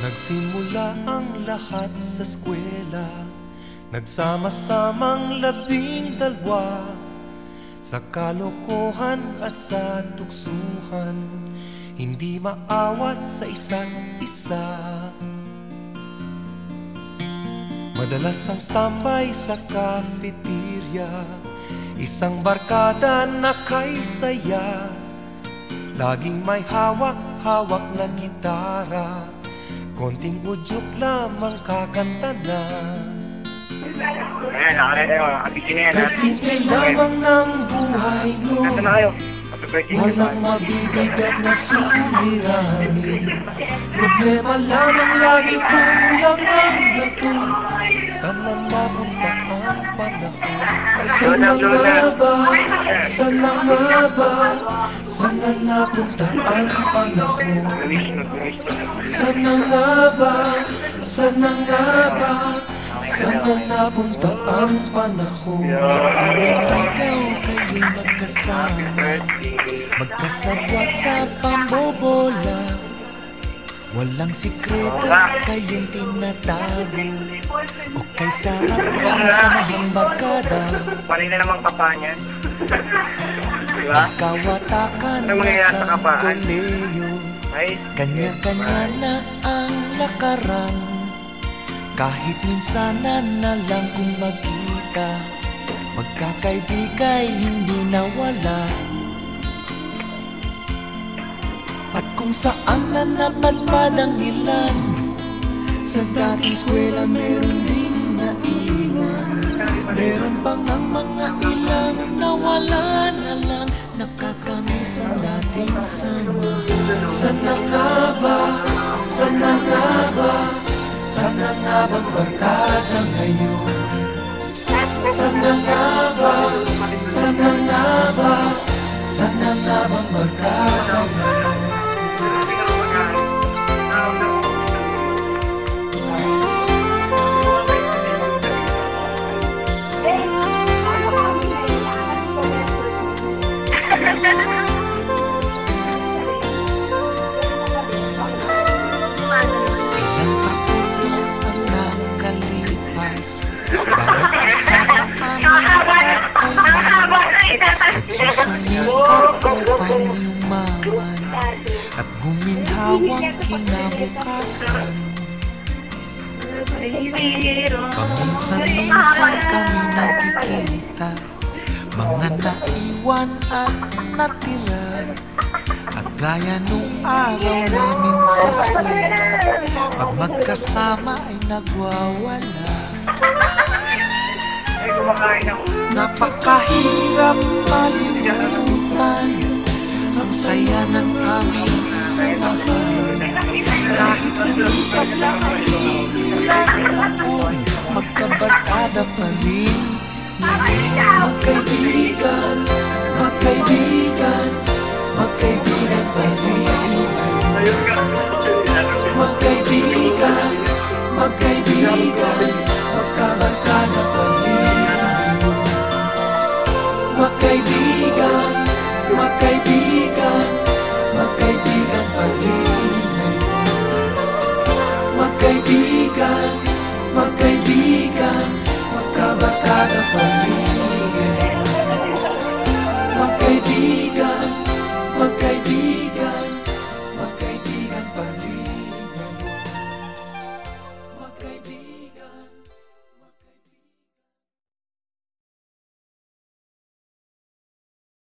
Nagsimula ang lahat sa eskwela, nagsama-samang 12 sa kalokohan at sa tuksuhan, hindi maawat sa isa't isa. Madalas ang standby sa cafeteria, isang barkada na kay saya, laging may hawak-hawak na gitara, konting udyok lamang kakanta na. Kasimple lamang ng buhay mo, walang mabibigat na suliranin. Problema lamang lagi kulang ang gatong, sana napunta ang panahon. Sana nga ba, sana nga ba, sana napunta ang panahon. Sana nga ba, sana nga ba, sana napunta ang panahon. Sa aming ikaw kayo'y magkasama, magkasabwat sa pambobola. Walang sikreto kayong tinatago, o kay sarap lang sa mahang barkada. Parin na namang kapa niyan. Diba? Magkawatakan na sa koleyo, kanya-kanya na ang lakaran. Kahit minsanan na lang kung magkita, magkakaibigay hindi nawala. At kung saan na napadpad ang ilan, sa dating eskwela meron din naiwan. Meron pang ang mga ilang nawala na lang, nakakamiss ang dating samahan. Sana nga ba, sana nga ba, sana nga bang barkada ngayon? Sana nga ba, sana nga ba, sana nga bang barkada ngayon? Nagsusumikap upang yumaman at guminhawang kinabukasan. Paminsan-minsan kami nagkikita, mga naiwan at natira, at gaya nung araw namin sa eskwela, pag magkasama ay nagwawala. Napakahirap malimutan ang saya ng aming samahan. Kahit lumipas lang ang